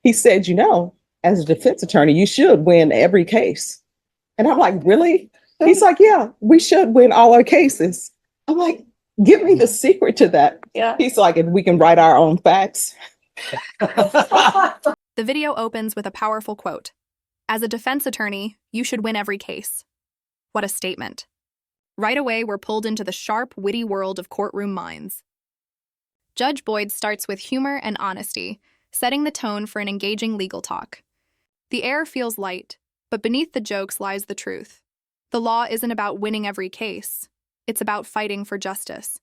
he said, as a defense attorney, you should win every case. And I'm like, really? He's like, yeah, we should win all our cases. I'm like, give me the secret to that. Yeah. He's like, and we can write our own facts. The video opens with a powerful quote. As a defense attorney, you should win every case. What a statement. Right away, we're pulled into the sharp, witty world of courtroom minds. Judge Boyd starts with humor and honesty, setting the tone for an engaging legal talk. The air feels light, but beneath the jokes lies the truth. The law isn't about winning every case. It's about fighting for justice.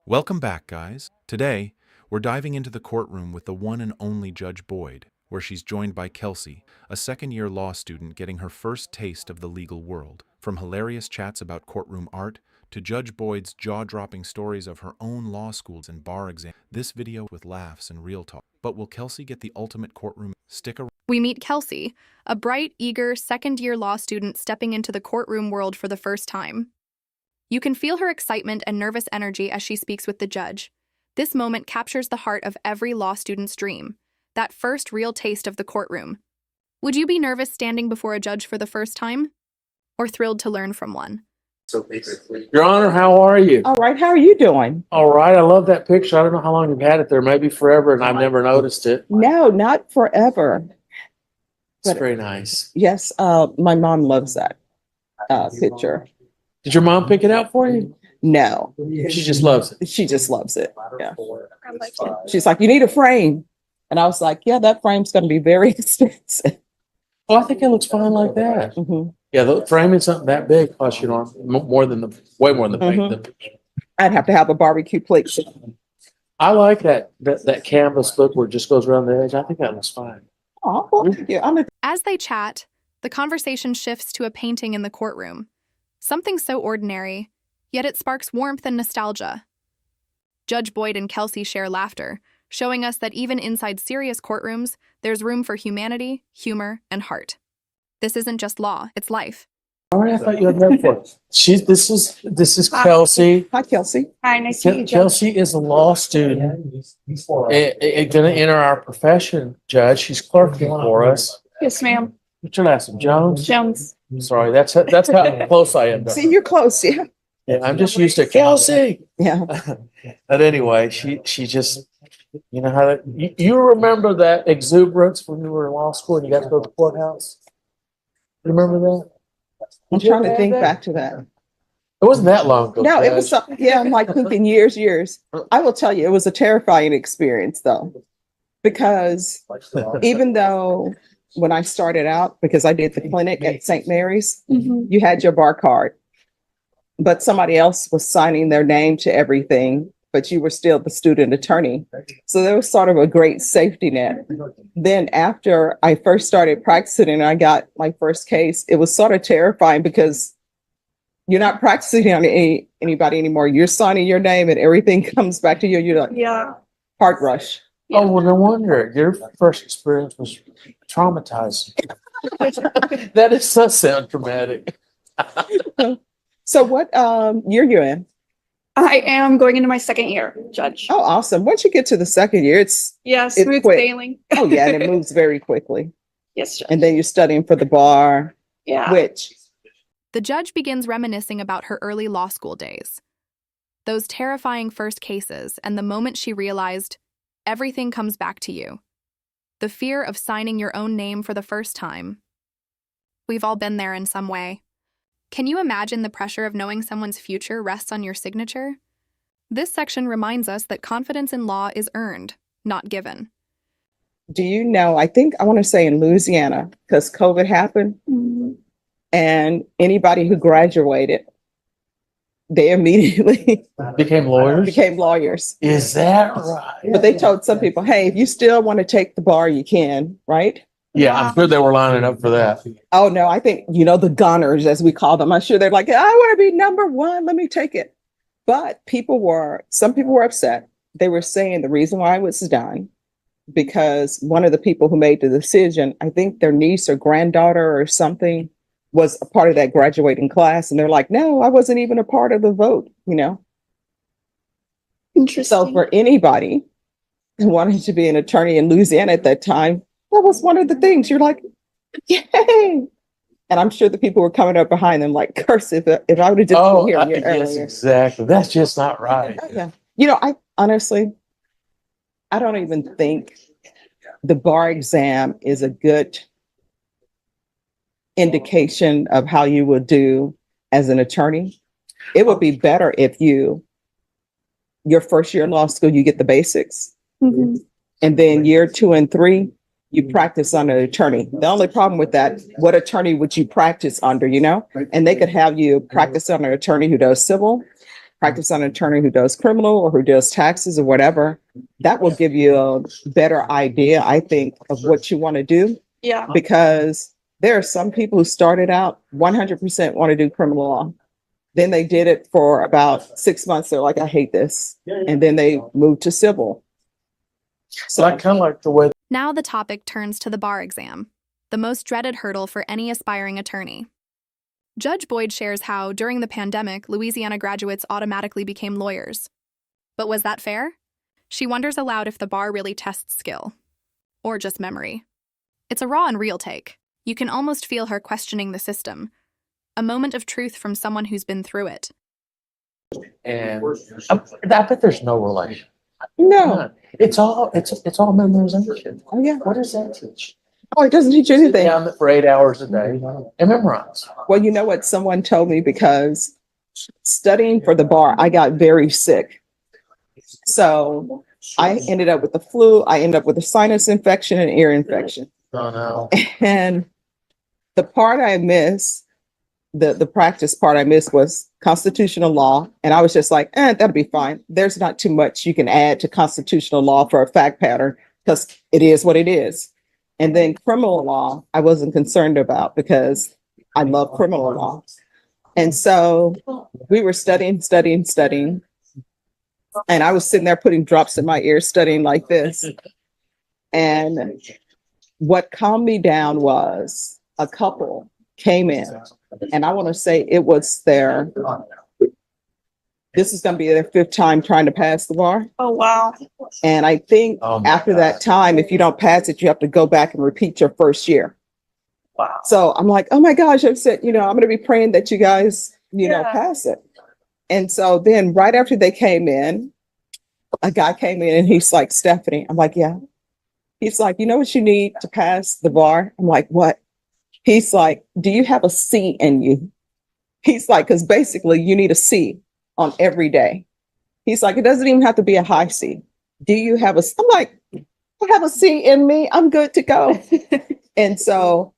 Welcome back, guys. Today, we're diving into the courtroom with the one and only Judge Boyd, where she's joined by Kelsey, a second-year law student getting her first taste of the legal world. From hilarious chats about courtroom art to Judge Boyd's jaw-dropping stories of her own law schools and bar exams, this video with laughs and real talk. But will Kelsey get the ultimate courtroom? Stick around. We meet Kelsey, a bright, eager, second-year law student stepping into the courtroom world for the first time. You can feel her excitement and nervous energy as she speaks with the judge. This moment captures the heart of every law student's dream, that first real taste of the courtroom. Would you be nervous standing before a judge for the first time? Or thrilled to learn from one? So basically, Your Honor, how are you? All right. How are you doing? All right. I love that picture. I don't know how long you've had it there, maybe forever, and I've never noticed it. No, not forever. It's very nice. Yes. My mom loves that picture. Did your mom pick it out for you? No, She just loves it. she just loves it. Yeah. She's like, you need a frame. And I was like, yeah, that frame's going to be very expensive. Well, I think it looks fine like that. Mm-hmm. Yeah, the framing something that big costs, more than way more than the Mhm. paint. I'd have to have a barbecue plate. I like that canvas look where it just goes around the edge. I think that looks fine. Oh, well, thank you. As they chat, the conversation shifts to a painting in the courtroom. Something so ordinary, yet it sparks warmth and nostalgia. Judge Boyd and Kelsey share laughter, showing us that even inside serious courtrooms, there's room for humanity, humor, and heart. This isn't just law, it's life. All right, I thought you had that for us. This is Kelsey. Hi, Kelsey. Hi, nice to meet you, Judge. Kelsey is a law student. Going to enter our profession, Judge. She's clerking for us. Yes, ma'am. What's your last name? Jones? Jones. Sorry, that's how close I am. See, you're close. Yeah. Yeah, I'm just used to Kelsey. Yeah. But anyway, she just, how you remember that exuberance when you were in law school and you got to go to the courthouse? You remember that? I'm trying to think back to that. It wasn't that long ago. No, it was, Judge. I'm like thinking years. I will tell you, it was a terrifying experience though, because even though when I started out, because I did the clinic at St. Mary's, you had your bar card, but somebody else was signing their name to everything, but you were still the student attorney. So there was sort of a great safety net. Then after I first started practicing and I got my first case, it was sort of terrifying because you're not practicing on anybody anymore. You're signing your name and everything comes back to you. You're like, Yeah. heart rush. Oh, well, no wonder your first experience was traumatizing. That does sound dramatic. So what year you're in? I am going into my second year, Judge. Oh, awesome. Once you get to the second year, it's Smooth quick. sailing. oh yeah, and it moves very quickly. Yes, Judge. And then you're studying for the bar, Yeah. which The judge begins reminiscing about her early law school days. Those terrifying first cases and the moment she realized everything comes back to you. The fear of signing your own name for the first time. We've all been there in some way. Can you imagine the pressure of knowing someone's future rests on your signature? This section reminds us that confidence in law is earned, not given. do you know, I think I want to say in Louisiana, because COVID happened, and anybody who graduated, they immediately Became lawyers? became lawyers. Is that right? But they told some people, hey, if you still want to take the bar, you can, right? Yeah, I'm sure they were lining up for that. Oh, no, I think, the gunners, as we call them, I'm sure they're like, I want to be number one. Let me take it. But some people were upset. They were saying the reason why it was done, because one of the people who made the decision, I think their niece or granddaughter or something was a part of that graduating class. And they're like, no, I wasn't even a part of the vote, Interesting. So for anybody wanting to be an attorney in Louisiana at that time, that was one of the things. You're like, yay. And I'm sure the people were coming up behind them like, curse if I would have just Oh, been here a year yes, earlier. exactly. That's just not right. Oh, yeah. You know, I honestly, I don't even think the bar exam is a good indication of how you will do as an attorney. It would be better if your first year in law school, you get the basics. Mhm. And then year 2 and 3, you practice under an attorney. The only problem with that, what attorney would you practice under, you know? And they could have you practice under an attorney who does civil, practice on an attorney who does criminal or who does taxes or whatever. That will give you a better idea, I think, of what you want to do. Yeah. Because there are some people who started out 100% want to do criminal law. Then they did it for about 6 months. They're like, I hate this. And then they moved to civil. So I kind of like the way. Now the topic turns to the bar exam, the most dreaded hurdle for any aspiring attorney. Judge Boyd shares how, during the pandemic, Louisiana graduates automatically became lawyers. But was that fair? She wonders aloud if the bar really tests skill. Or just memory. It's a raw and real take. You can almost feel her questioning the system. A moment of truth from someone who's been through it. And I bet there's no relation. No. It's all memorization. Oh, yeah. What does that teach? Oh, it doesn't teach you Sit anything. down for 8 hours a day and memorize. Well, you know what someone told me, because studying for the bar, I got very sick. So I ended up with the flu. I ended up with a sinus infection and ear infection. Oh, no. And the part I missed, the practice part I missed was constitutional law. And I was just like, that'll be fine. There's not too much you can add to constitutional law for a fact pattern because it is what it is. And then criminal law, I wasn't concerned about because I love criminal law. And so we were studying. And I was sitting there putting drops in my ears, studying like this. And what calmed me down was a couple came in, and I want to say it was this is going to be their 5th time trying to pass the bar. Oh, wow. And I think after that time, if you don't pass it, you have to go back and repeat your first year. Wow. So I'm like, oh my gosh, I've said, I'm going to be praying that you guys, pass it. And so then right after they came in, a guy came in and he's like, Stephanie. I'm like, yeah. He's like, you know what you need to pass the bar? I'm like, what? He's like, do you have a C in you? He's like, because basically you need a C on every day. He's like, it doesn't even have to be a high C. Do you have I'm like, I have a C in me. I'm good to go. And so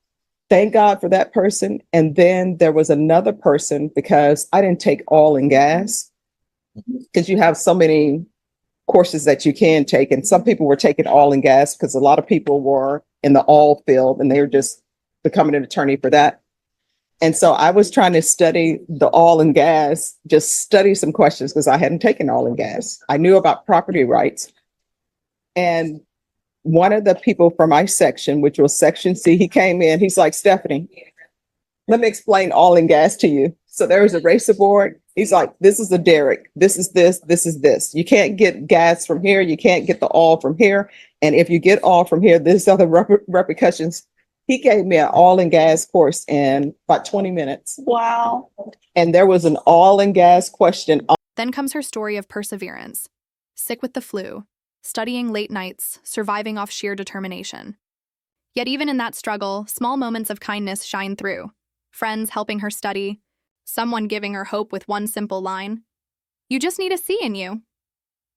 thank God for that person. And then there was another person, because I didn't take oil and gas, because you have so many courses that you can take. And some people were taking oil and gas because a lot of people were in the oil field and they were just becoming an attorney for that. And so I was trying to study the oil and gas, just study some questions because I hadn't taken oil and gas. I knew about property rights. And one of the people from my section, which was section C, he came in, he's like, Stephanie, let me explain oil and gas to you. So there was a racer board. He's like, this is a derrick. This is this, this is this. You can't get gas from here. You can't get the oil from here. And if you get oil from here, there's other repercussions. He gave me an oil and gas course in about 20 minutes. Wow. And there was an oil and gas question. Then comes her story of perseverance. Sick with the flu, studying late nights, surviving off sheer determination. Yet even in that struggle, small moments of kindness shine through. Friends helping her study, someone giving her hope with one simple line. You just need a C in you.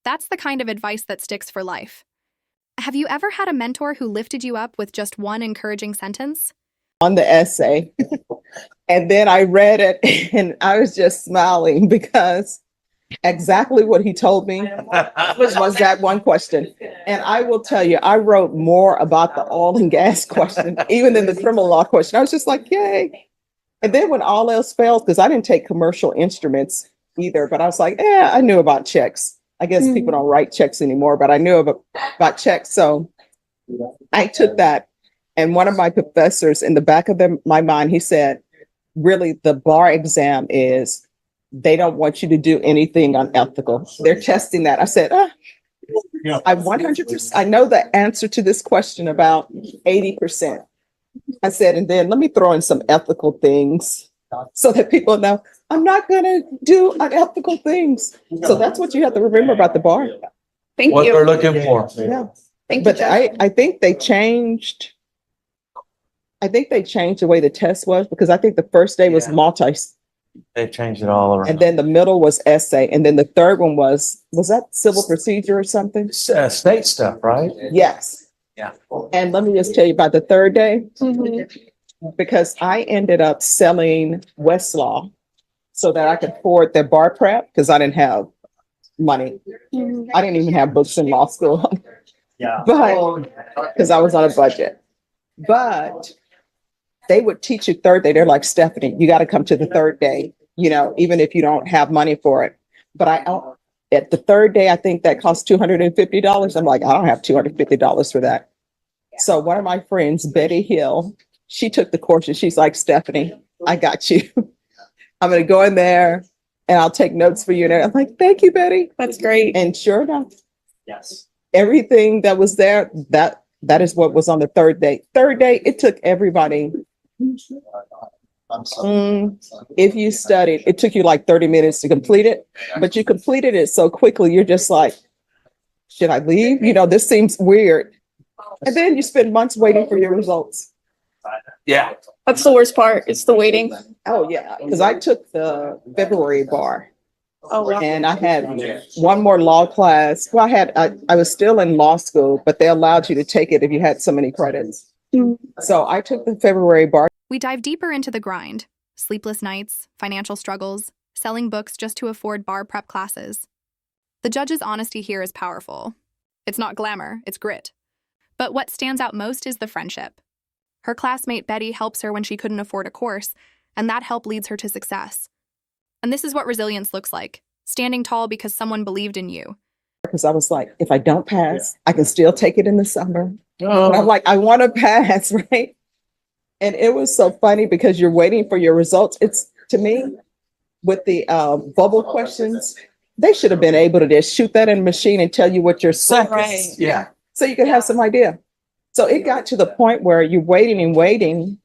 That's the kind of advice that sticks for life. Have you ever had a mentor who lifted you up with just one encouraging sentence? On the essay. And then I read it and I was just smiling because exactly what he told me was that one question. And I will tell you, I wrote more about the oil and gas question, even than the criminal law question. I was just like, yay. And then when all else fails, because I didn't take commercial instruments either, but I was like, I knew about checks. I guess people don't write checks anymore, but I knew about checks. So I took that. And one of my professors in the back of my mind, he said, really, the bar exam is, they don't want you to do anything unethical. They're testing that. I said, I 100%, I know the answer to this question about 80%. I said, and then let me throw in some ethical things so that people know I'm not gonna do unethical things. So that's what you have to remember about the bar. Thank What they're you. looking for. Yeah. Thank you, But Judge. I think they changed. I think they changed the way the test was because I think the first day was Yeah. multi, They changed it all around. and then the middle was essay, and then the third one was that civil procedure or something? State stuff, right? Yes. Yeah. And let me just tell you about the third day, Mhm. because I ended up selling Westlaw so that I could afford their bar prep because I didn't have money. Mhm. I didn't even have books in law school, Yeah. but because I was on a budget. But they would teach you third day. They're like, Stephanie, you got to come to the third day, even if you don't have money for it. But at the third day, I think that cost $250. I'm like, I don't have $250 for that. So one of my friends, Betty Hill, she took the course and she's like, Stephanie, I got you. I'm going to go in there and I'll take notes for you. And I'm like, thank you, Betty. That's great. And sure enough, Yes. everything that was there, that is what was on the third day. Third day, it took everybody. If you studied, it took you like 30 minutes to complete it, but you completed it so quickly, you're just like, should I leave? This seems weird. And then you spend months waiting for your results. Yeah. That's the worst part. It's the waiting. Oh, yeah, because I took the February bar Oh, wow. and I had one more law class. Well, I was still in law school, but they allowed you to take it if you had so many credits. Mhm. So I took the February bar. We dive deeper into the grind: sleepless nights, financial struggles, selling books just to afford bar prep classes. The judge's honesty here is powerful. It's not glamour, it's grit. But what stands out most is the friendship. Her classmate Betty helps her when she couldn't afford a course, and that help leads her to success. And this is what resilience looks like: standing tall because someone believed in you. Because I was like, if I don't pass, I can still take it in the summer. Oh. And I'm like, I want to pass, right? And it was so funny because you're waiting for your results. It's, to me, with the bubble questions, they should have been able to just shoot that in a machine and tell you what your score Right. is. Yeah. So you could have some idea. So it got to the point where you're waiting and waiting.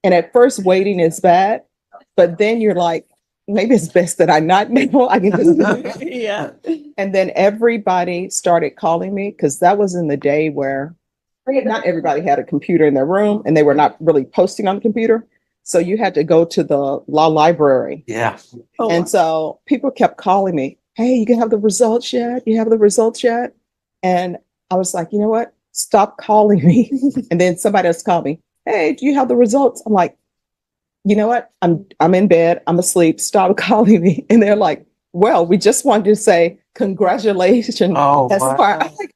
And at first waiting is bad, but then you're like, maybe it's best that I not know. I can just Yeah. And then everybody started calling me because that was in the day where not everybody had a computer in their room and they were not really posting on the computer. So you had to go to the law library. Yeah. Oh, And so people kept calling me, hey, you can have the results yet? You have the results yet? And I was like, you know what? Stop calling me. And then somebody else called me, hey, do you have the results? I'm like, you know what? I'm in bed. I'm asleep. Stop calling me. And they're like, well, we just wanted to say congratulations. Oh, That's wow. fine. I'm like,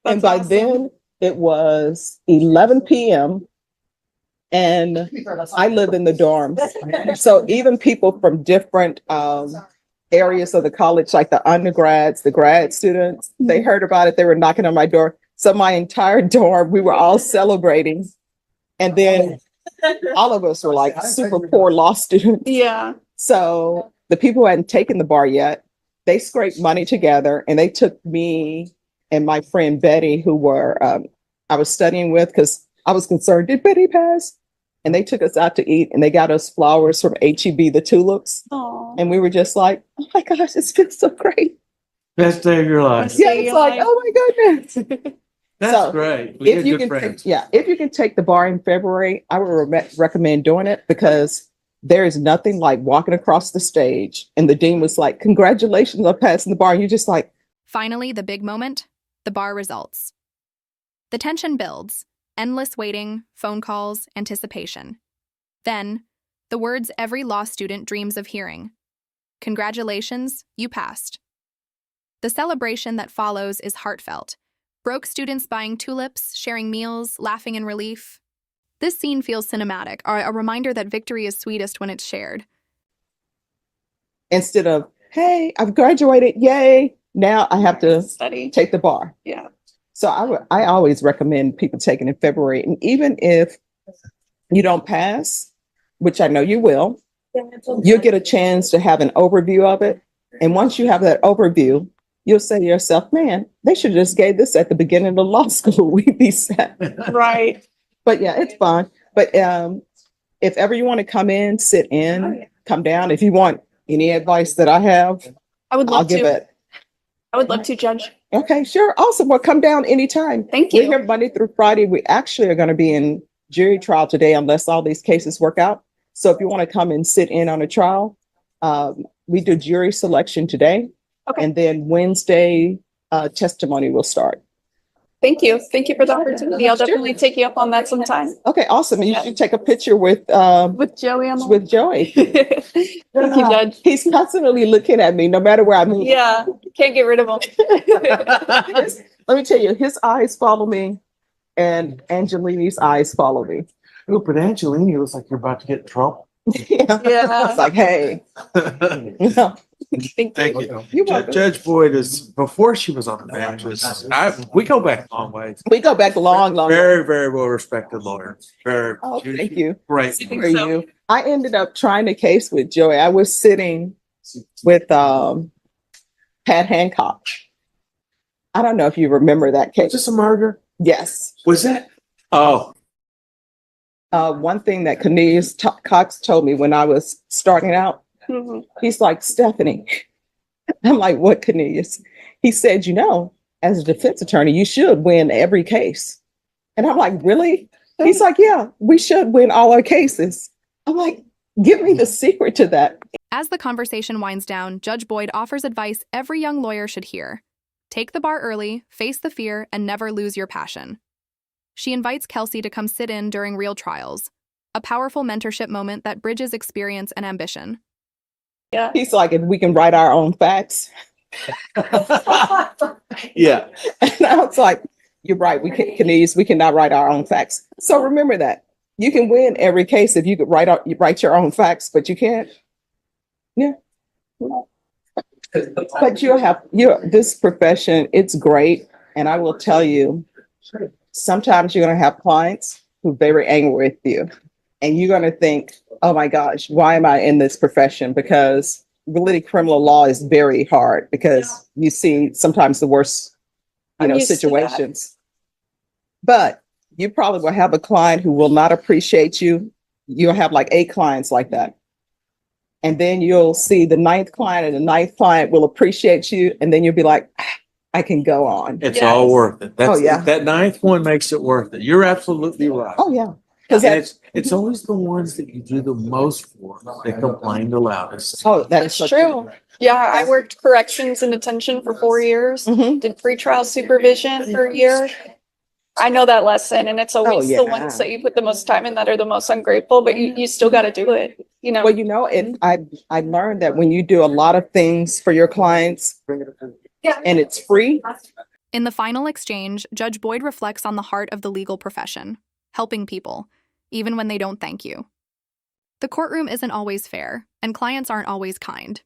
and That's by awesome. then it was 11 p.m. and I lived in the dorm. So even people from different areas of the college, like the undergrads, the grad students, they heard about it. They were knocking on my door. So my entire dorm, we were all celebrating. And then all of us were like super poor law students. Yeah. So the people who hadn't taken the bar yet, they scraped money together and they took me and my friend Betty, who were I was studying with, because I was concerned, did Betty pass? And they took us out to eat and they got us flowers from HEB, the tulips. Oh. And we were just like, oh my gosh, it's been so great. Best day of your life. Yeah, it's like, oh my goodness. That's So, great. We If get you good can, friends. if you can take the bar in February, I would recommend doing it because there is nothing like walking across the stage and the dean was like, congratulations on passing the bar. And you're just like, Finally, the big moment: the bar results. The tension builds: endless waiting, phone calls, anticipation. Then, the words every law student dreams of hearing: congratulations, you passed. The celebration that follows is heartfelt. Broke students buying tulips, sharing meals, laughing in relief. This scene feels cinematic, a reminder that victory is sweetest when it's shared. instead of, hey, I've graduated, yay. Now I have to Study. take the bar. Yeah. So I always recommend people taking in February. And even if you don't pass, which I know you will, you'll get a chance to have an overview of it. And once you have that overview, you'll say to yourself, man, they should have just gave this at the beginning of law school. We'd be set. Right. But yeah, it's fun. But if ever you want to come in, sit in, come down. If you want any advice that I have, I would I'll love give to. it. I would love to, Judge. Okay, sure. Awesome. Well, come down anytime. Thank We're you. here Monday through Friday. We actually are going to be in jury trial today unless all these cases work out. So if you want to come and sit in on a trial, we do jury selection today. Okay. And then Wednesday, testimony will start. Thank you. Thank you for the opportunity. I'll Sure. definitely take you up on that sometime. Okay, awesome. You should take a picture with Joey on the with Joey. Thank you, Judge. He's constantly looking at me no matter where I move. Yeah, can't get rid of him. Let me tell you, his eyes follow me and Angelini's eyes follow me. Ooh, but Angelini looks like you're about to get in trouble. Yeah. Yeah. It's like, hey, Thank Thank you. you. you're welcome. Judge Boyd is, before she was on the bench, we go back a long ways. We go back long. Very, very well respected lawyer. Very. Oh, thank you. Great. think For so. you. I ended up trying the case with Joey. I was sitting with Pat Hancock. I don't know if you remember that Is case. this a murder? Yes. Was that? Oh, One thing that Cornelius Cox told me when I was starting out, Mhm. he's like, Stephanie. I'm like, what, Cornelius? He said, as a defense attorney, you should win every case. And I'm like, really? He's like, yeah, we should win all our cases. I'm like, give me the secret to that. As the conversation winds down, Judge Boyd offers advice every young lawyer should hear. Take the bar early, face the fear, and never lose your passion. She invites Kelsey to come sit in during real trials, a powerful mentorship moment that bridges experience and ambition. Yeah. He's like, if we can write our own facts. yeah. And I was like, you're right. We can, Cornelius, we cannot write our own facts. So remember that. You can win every case if you could write your own facts, but you can't. Yeah. But this profession, it's great. And I will tell you, sometimes you're going to have clients who are very angry with you. And you're going to think, oh my gosh, why am I in this profession? Because really criminal law is very hard because you see sometimes the worst, I'm used to that. situations. But you probably will have a client who will not appreciate you. You'll have like 8 clients like that. And then you'll see the 9th client and the 9th client will appreciate you. And then you'll be like, I can go on. It's Yes. all worth it. That's, Oh, yeah. That 9th one makes it worth it. You're absolutely right. Oh, yeah. Because And it's always the ones that you do the most for that complain the loudest. that's That's true. Yeah, I worked corrections and detention for 4 years, Mhm. did pretrial supervision for a year. I know that lesson, and it's always yeah. the ones that you put the most time in that are the most ungrateful, but you still got to do it, Well, I learned that when you do a lot of things for your clients Yeah. and it's free, In the final exchange, Judge Boyd reflects on the heart of the legal profession, helping people, even when they don't thank you. The courtroom isn't always fair, and clients aren't always kind.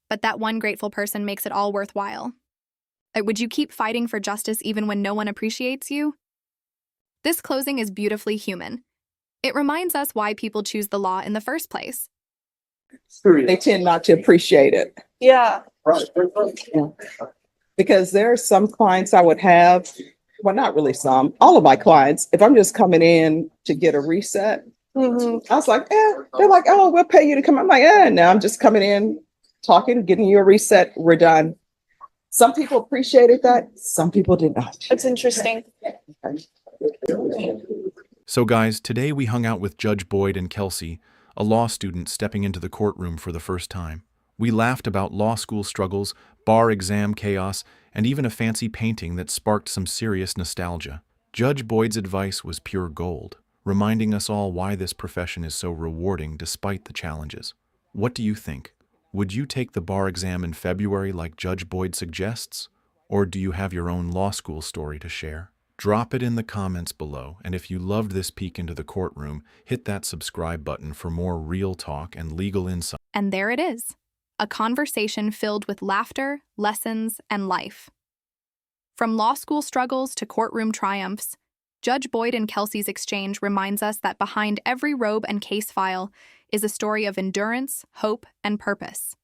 But that one grateful person makes it all worthwhile. Would you keep fighting for justice even when no one appreciates you? This closing is beautifully human. It reminds us why people choose the law in the first place. they tend not to appreciate it. Yeah. Because there are some clients I would have, well, not really some, all of my clients, if I'm just coming in to get a reset, Mhm. I was like, they're like, oh, we'll pay you to come. I'm like, no, I'm just coming in, talking, getting you a reset. We're done. Some people appreciated that. Some people did not. That's interesting. So guys, today we hung out with Judge Boyd and Kelsey, a law student stepping into the courtroom for the first time. We laughed about law school struggles, bar exam chaos, and even a fancy painting that sparked some serious nostalgia. Judge Boyd's advice was pure gold, reminding us all why this profession is so rewarding despite the challenges. What do you think? Would you take the bar exam in February like Judge Boyd suggests? Or do you have your own law school story to share? Drop it in the comments below, and if you loved this peek into the courtroom, hit that subscribe button for more real talk and legal insight. And there it is, a conversation filled with laughter, lessons, and life. From law school struggles to courtroom triumphs, Judge Boyd and Kelsey's exchange reminds us that behind every robe and case file is a story of endurance, hope, and purpose.